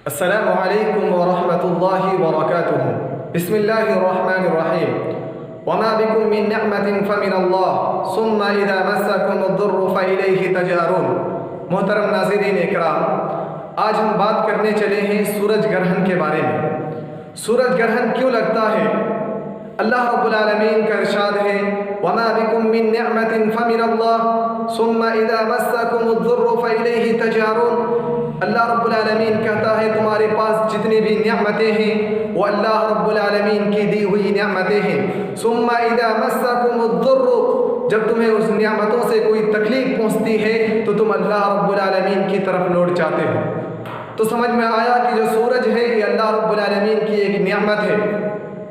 السلام علیکم ورحمۃ اللہ وبرکاتہ۔ بسم اللہ الرحمن الرحیم۔ وما بكم من نعمة فمن اللہ ثم اذا مسكم الضر فإلیہ تجأرون۔ محترم ناظرین اکرام، آج ہم بات کرنے چلے ہیں سورج گرہن کے بارے میں۔ سورج گرہن کیوں لگتا ہے؟ اللہ رب العالمین کا ارشاد ہے وما بكم من نعمة فمن اللہ ثم اذا مسكم الضر فإلیہ تجأرون۔ اللہ رب العالمین کہتا ہے تمہارے پاس جتنی بھی نعمتیں ہیں وہ اللہ رب العالمین کی دی ہوئی نعمتیں ہیں۔ ثم اذا مسكم الضر، جب تمہیں اس نعمتوں سے کوئی تکلیف پہنچتی ہے تو تم اللہ رب العالمین کی طرف لوٹ جاتے ہو۔ تو سمجھ میں آیا کہ جو سورج ہے یہ اللہ رب العالمین کی ایک نعمت ہے۔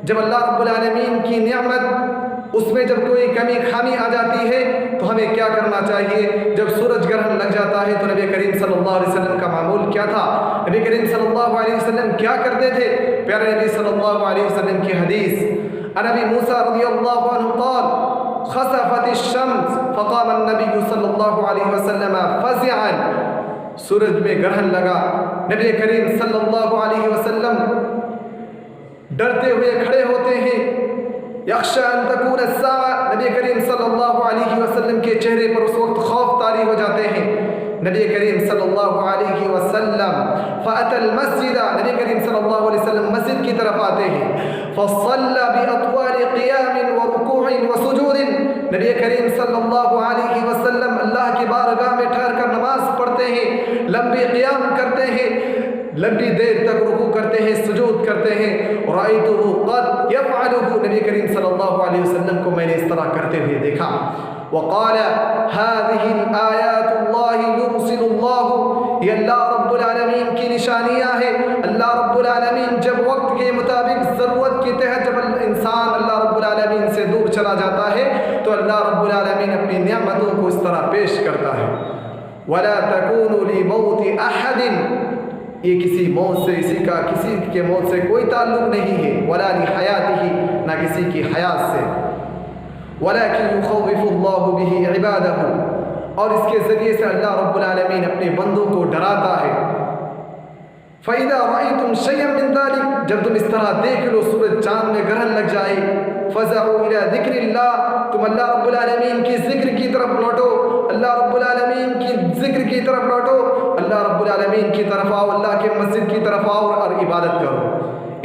جب اللہ رب العالمین کی نعمت اس میں جب کوئی کمی خامی آ جاتی ہے تو ہمیں کیا کرنا چاہیے؟ جب سورج گرہن لگ جاتا ہے تو نبی کریم صلی اللہ علیہ وسلم کا معمول کیا تھا؟ نبی کریم صلی اللہ علیہ وسلم کیا کرتے تھے؟ پیارے نبی صلی اللہ علیہ وسلم کی حدیث، عن ابی موسیٰ رضی اللہ عنہ قال خسفت الشمس فقام النبی صلی اللہ علیہ وسلم فزعا۔ سورج میں گرہن لگا، نبی کریم صلی اللہ علیہ وسلم ڈرتے ہوئے کھڑے ہوتے ہیں۔ یخشی ان تکون الساعہ، نبی کریم صلی اللہ علیہ وسلم کے چہرے پر اس وقت خوف طاری ہو جاتے ہیں۔ نبی کریم صلی اللہ علیہ وسلم فأتی المسجد، نبی کریم صلی اللہ علیہ وسلم مسجد کی طرف آتے ہیں۔ فصلی بأطوال قیام ورکوع وسجود، نبی کریم صلی اللہ علیہ وسلم اللہ کی بارگاہ میں ٹھہر کر نماز پڑھتے ہیں، لمبی قیام کرتے ہیں، لمبی دیر تک رکوع کرتے ہیں، سجود کرتے ہیں۔ رأیتہ قد یفعلہ، نبی کریم صلی اللہ علیہ وسلم کو میں نے اس طرح کرتے ہوئے دیکھا۔ وقال هذه الآیات اللہ یرسل اللہ، یہ اللہ رب العالمین کی نشانیاں ہیں۔ اللہ رب العالمین جب وقت کے مطابق ضرورت کے تحت جب انسان اللہ رب العالمین سے دور چلا جاتا ہے تو اللہ رب العالمین اپنی نعمتوں کو اس طرح پیش کرتا ہے۔ ولا تکونوا لموت احد، یہ کسی موت سے کسی کے موت سے کوئی تعلق نہیں ہے۔ ولا لحیاتہ، نہ کسی کی حیات سے۔ ولکن یخوف اللہ بہ عبادہ، اور اس کے ذریعے سے اللہ رب العالمین اپنے بندوں کو ڈراتا ہے۔ فَإِذَا رَأَيْتُمْ شَيْئًا مِّن ذَلِكَ، جب تم اس طرح دیکھ لو سورج چاند میں گرہن لگ جائے، فَزَعُوا إِلَى ذِكْرِ اللَّهِ، تم اللہ رب العالمین کی ذکر کی طرف لوٹو، اللہ رب العالمین کی ذکر کی طرف لوٹو، اللہ رب العالمین کی طرف آؤ، اللہ کے مسجد کی طرف آؤ اور عبادت کرو۔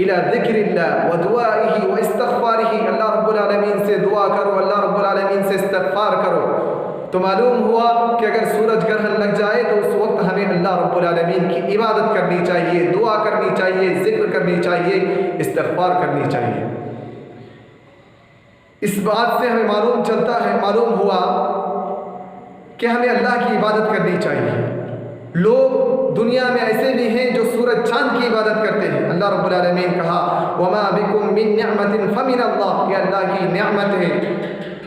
إِلَى ذِكْرِ اللَّهِ وَدُعَائِهِ وَإِسْتِغْفَارِهِ، اللہ رب العالمین سے دعا کرو، اللہ رب العالمین سے استغفار کرو۔ تو معلوم ہوا کہ اگر سورج گرہن لگ جائے تو اس وقت ہمیں اللہ رب العالمین کی عبادت کرنی چاہیے، دعا کرنی چاہیے، ذکر کرنی چاہیے، استغفار کرنی چاہیے۔ اس بات سے ہمیں معلوم ہوا کہ ہمیں اللہ کی عبادت کرنی چاہیے۔ لوگ دنیا میں ایسے بھی ہیں جو سورج چاند کی عبادت کرتے ہیں۔ اللہ رب العالمین کہا وما بکم من نعمت فمن اللہ، یہ اللہ کی نعمت ہے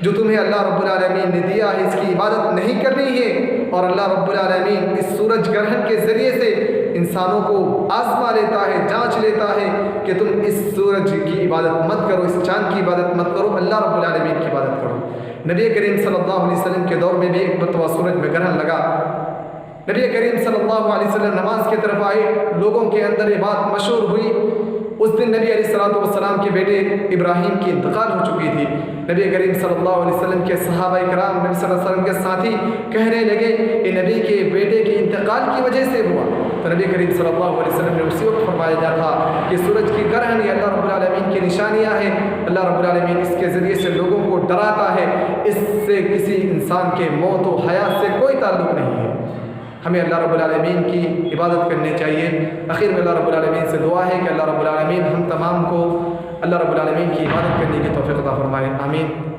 جو تمہیں اللہ رب العالمین نے دیا ہے، اس کی عبادت نہیں کرنی ہے۔ اور اللہ رب العالمین اس سورج گرہن کے ذریعے سے انسانوں کو آزما لیتا ہے، جانچ لیتا ہے کہ تم اس سورج کی عبادت مت کرو، اس چاند کی عبادت مت کرو، اللہ رب العالمین کی عبادت کرو۔ نبی کریم صلی اللہ علیہ وسلم کے دور میں بھی ایک مرتبہ سورج میں گرہن لگا۔ نبی کریم صلی اللہ علیہ وسلم نماز کی طرف آئے، لوگوں کے اندر یہ بات مشہور ہوئی۔ اس دن نبی علیہ الصلوۃ والسلام کے بیٹے ابراہیم کی انتقال ہو چکی تھی۔ نبی کریم صلی اللہ علیہ وسلم کے صحابہ کرام، نبی صلی اللہ علیہ وسلم کے ساتھی کہنے لگے کہ نبی کے بیٹے کے انتقال کی وجہ سے ہوا۔ تو نبی کریم صلی اللہ علیہ وسلم نے اسی وقت فرمایا تھا کہ سورج کی گرہن یہ اللہ رب العالمین کی نشانیاں ہیں، اللہ رب العالمین اس کے ذریعے سے لوگوں کو ڈراتا ہے، اس سے کسی انسان کے موت و حیات سے کوئی تعلق نہیں ہے۔ ہمیں اللہ رب العالمین کی عبادت کرنی چاہیے۔ آخر میں اللہ رب العالمین سے دعا ہے کہ اللہ رب العالمین ہم تمام کو اللہ رب العالمین کی عبادت کرنے کی توفیق عطا فرمائے، آمین۔